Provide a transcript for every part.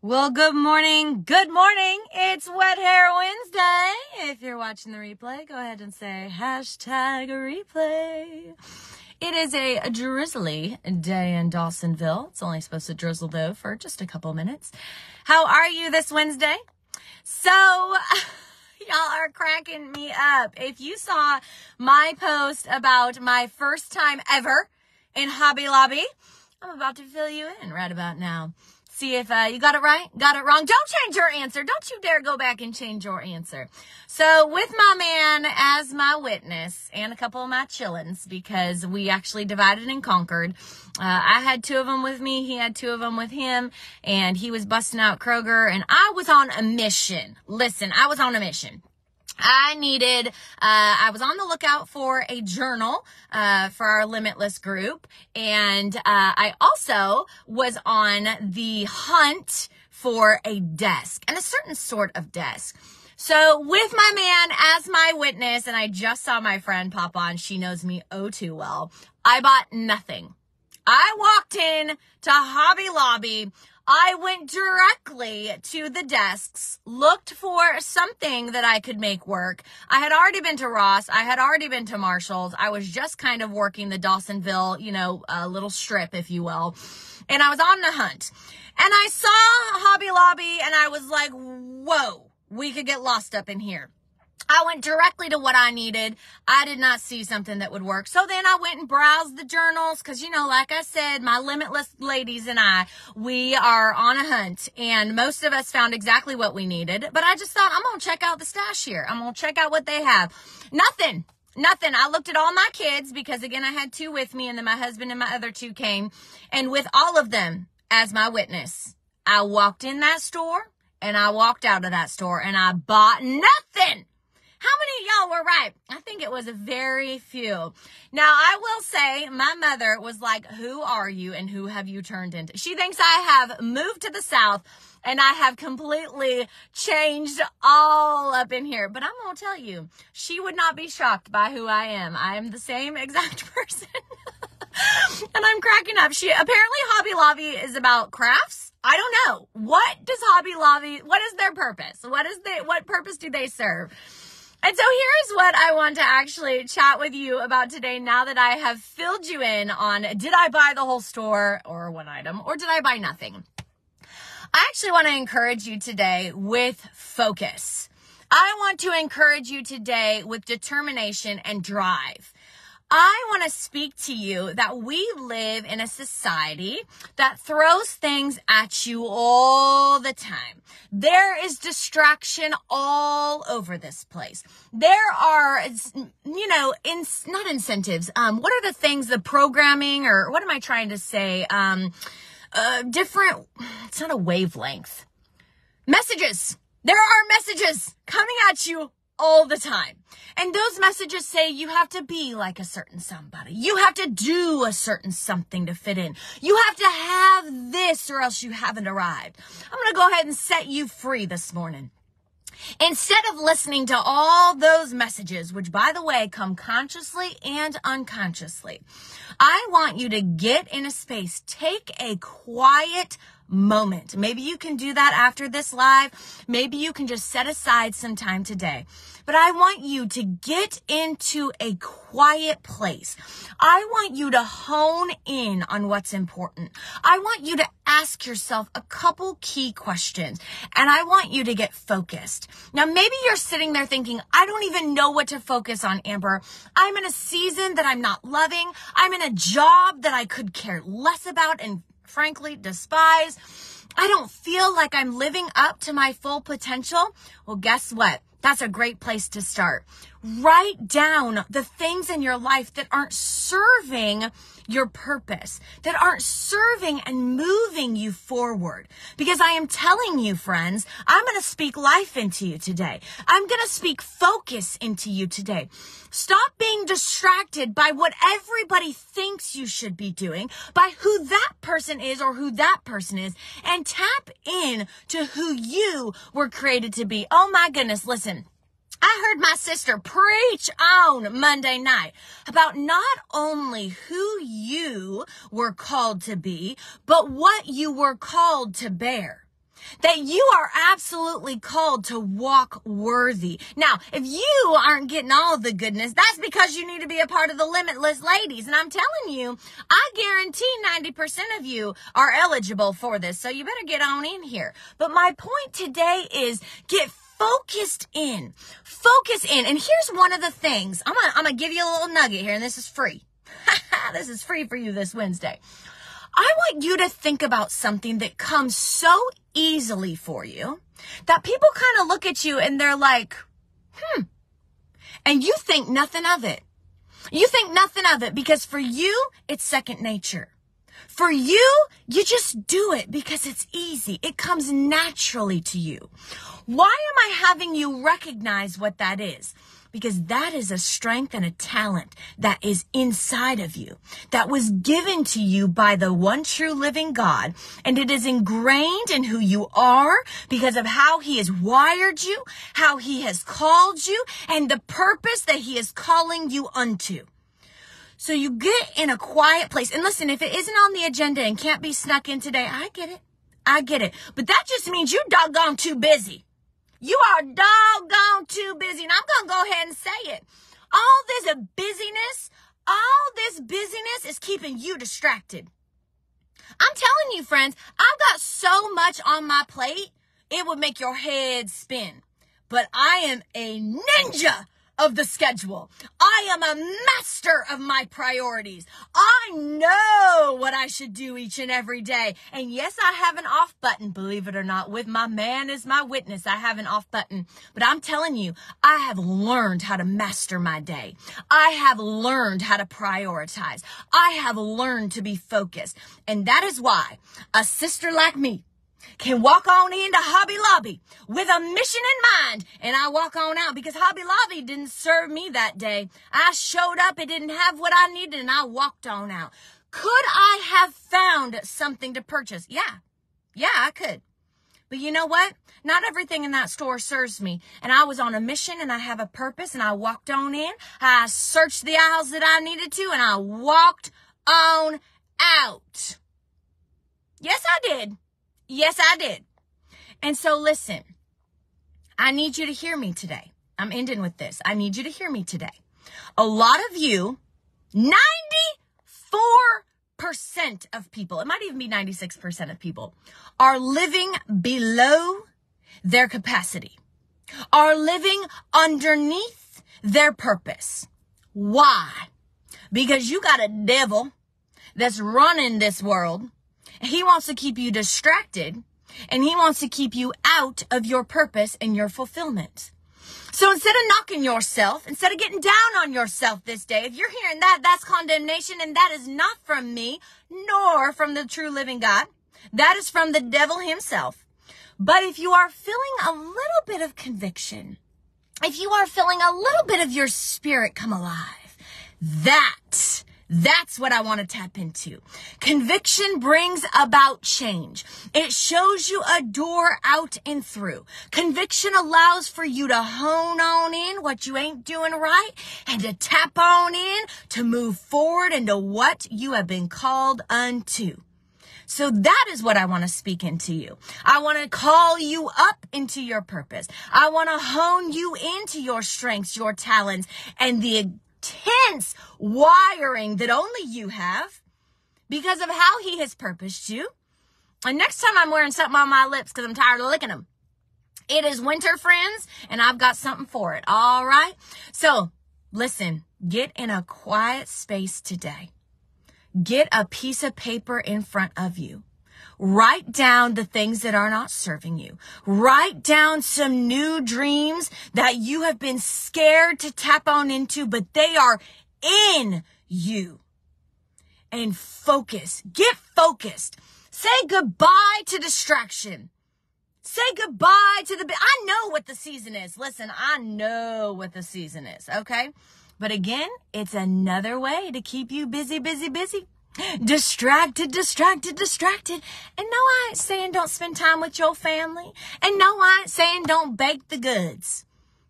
Well, good morning. Good morning. It's Wet Hair Wednesday. If you're watching the replay, go ahead and say hashtag replay. It is a drizzly day in Dawsonville. It's only supposed to drizzle, though, for just a couple minutes. How are you this Wednesday? So, y'all are cracking me up. If you saw my post about my first time ever in Hobby Lobby, I'm about to fill you in right about now. See if you got it right, got it wrong. Don't change your answer. Don't you dare go back and change your answer. So with my man as my witness and a couple of my chillins, because we actually divided and conquered. I had two of them with me. He had two of them with him. And he was busting out Kroger. And I was on a mission. Listen, I was on a mission. I was on the lookout for a journal, for our Limitless group. And, I also was on the hunt for a desk and a certain sort of desk. So with my man as my witness, and I just saw my friend pop on, she knows me oh too well. I bought nothing. I walked in to Hobby Lobby. I went directly to the desks, looked for something that I could make work. I had already been to Ross. I had already been to Marshall's. I was just kind of working the Dawsonville, little strip, if you will. And I was on the hunt. And I saw Hobby Lobby and I was like, whoa, we could get lost up in here. I went directly to what I needed. I did not see something that would work. So then I went and browsed the journals because, like I said, my Limitless ladies and I, we are on a hunt. And most of us found exactly what we needed. But I just thought, I'm going to check out the stash here. I'm going to check out what they have. Nothing. I looked at all my kids because, again, I had two with me and then my husband and my other two came. And with all of them as my witness, I walked in that store and I walked out of that store and I bought nothing. How many of y'all were right? I think it was a very few. Now, I will say my mother was like, who are you and who have you turned into? She thinks I have moved to the South and I have completely changed all up in here. But I'm going to tell you, she would not be shocked by who I am. I am the same exact person. And I'm cracking up. Apparently Hobby Lobby is about crafts. I don't know. What does Hobby Lobby, what is their purpose? What purpose do they serve? And so here's what I want to actually chat with you about today now that I have filled you in on, did I buy the whole store or one item, or did I buy nothing? I actually want to encourage you today with focus. I want to encourage you today with determination and drive. I want to speak to you that we live in a society that throws things at you all the time. There is distraction all over this place. There are, not incentives. What are the things, the programming, or what am I trying to say? It's not a wavelength. Messages. There are messages coming at you all the time. And those messages say you have to be like a certain somebody. You have to do a certain something to fit in. You have to have this or else you haven't arrived. I'm going to go ahead and set you free this morning. Instead of listening to all those messages, which by the way, come consciously and unconsciously, I want you to get in a space, take a quiet moment. Maybe you can do that after this live. Maybe you can just set aside some time today. But I want you to get into a quiet place. I want you to hone in on what's important. I want you to ask yourself a couple key questions, and I want you to get focused. Now, maybe you're sitting there thinking, I don't even know what to focus on, Amber. I'm in a season that I'm not loving. I'm in a job that I could care less about and frankly despise. I don't feel like I'm living up to my full potential. Well, guess what? That's a great place to start. Write down the things in your life that aren't serving your purpose, that aren't serving and moving you forward. Because I am telling you, friends, I'm going to speak life into you today. I'm going to speak focus into you today. Stop being distracted by what everybody thinks you should be doing, by who that person is or who that person is, and tap in to who you were created to be. Oh my goodness, listen. I heard my sister preach on Monday night about not only who you were called to be, but what you were called to bear. that you are absolutely called to walk worthy. Now, if you aren't getting all the goodness, that's because you need to be a part of the Limitless Ladies. And I'm telling you, I guarantee 90% of you are eligible for this. So you better get on in here. But my point today is get focused in. Focus in. And here's one of the things. I'm going to give you a little nugget here, and this is free. This is free for you this Wednesday. I want you to think about something that comes so easily for you that people kind of look at you and they're like, and you think nothing of it. You think nothing of it because for you, it's second nature. For you, you just do it because it's easy. It comes naturally to you. Why am I having you recognize what that is? Because that is a strength and a talent that is inside of you, that was given to you by the one true living God. And it is ingrained in who you are because of how he has wired you, how he has called you, and the purpose that he is calling you unto. So you get in a quiet place. And listen, if it isn't on the agenda and can't be snuck in today, I get it. I get it. But that just means you're doggone too busy. You are doggone too busy. And I'm going to go ahead and say it. All this busyness is keeping you distracted. I'm telling you, friends, I've got so much on my plate, it would make your head spin. But I am a ninja of the schedule. I am a master of my priorities. I know what I should do each and every day. And yes, I have an off button, believe it or not, with my man as my witness. I have an off button, but I'm telling you, I have learned how to master my day. I have learned how to prioritize. I have learned to be focused. And that is why a sister like me can walk on into Hobby Lobby with a mission in mind. And I walk on out because Hobby Lobby didn't serve me that day. I showed up, it didn't have what I needed, and I walked on out. Could I have found something to purchase? Yeah, I could. But you know what? Not everything in that store serves me. And I was on a mission and I have a purpose and I walked on in. I searched the aisles that I needed to and I walked on out. Yes, I did. Yes, I did. And so listen, I need you to hear me today. I'm ending with this. I need you to hear me today. A lot of you, 94% of people, it might even be 96% of people, are living below their capacity, are living underneath their purpose. Why? Because you got a devil that's running this world. He wants to keep you distracted, and he wants to keep you out of your purpose and your fulfillment. So instead of knocking yourself, instead of getting down on yourself this day, if you're hearing that, that's condemnation, and that is not from me, nor from the true living God. That is from the devil himself. But if you are feeling a little bit of conviction, if you are feeling a little bit of your spirit come alive, that's what I want to tap into. Conviction brings about change. It shows you a door out and through. Conviction allows for you to hone on in what you ain't doing right and to tap on in to move forward into what you have been called unto. So that is what I want to speak into you. I want to call you up into your purpose. I want to hone you into your strengths, your talents, and the intense wiring that only you have because of how he has purposed you. And next time I'm wearing something on my lips because I'm tired of licking them. It is winter, friends, and I've got something for it. All right. So listen, get in a quiet space today. Get a piece of paper in front of you. Write down the things that are not serving you. Write down some new dreams that you have been scared to tap on into, but they are in you. And focus. Get focused. Say goodbye to distraction. Say goodbye to I know what the season is. Listen, I know what the season is, okay? But again, it's another way to keep you busy. Distracted. And no, I ain't saying don't spend time with your family. And no, I ain't saying don't bake the goods.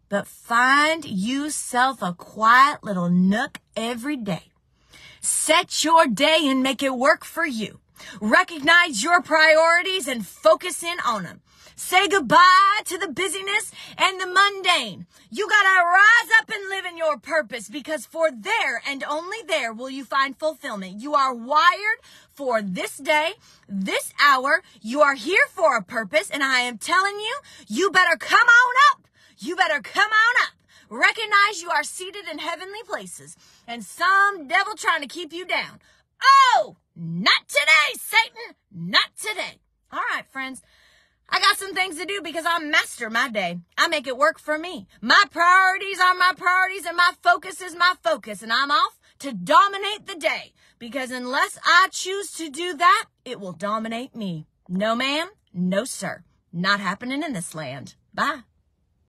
But find yourself a quiet little nook every day. Set your day and make it work for you. Recognize your priorities and focus in on them. Say goodbye to the busyness and the mundane. You gotta rise up and live in your purpose, because for there and only there will you find fulfillment. You are wired for this day, this hour. You are here for a purpose, and I am telling you, you better come on up. You better come on up. Recognize you are seated in heavenly places, and some devil trying to keep you down. Oh, not today, Satan. Not today. All right, friends. I got some things to do because I master my day. I make it work for me. My priorities are my priorities, and my focus is my focus. And I'm off to dominate the day, because unless I choose to do that, it will dominate me. No, ma'am. No, sir. Not happening in this land. Bye.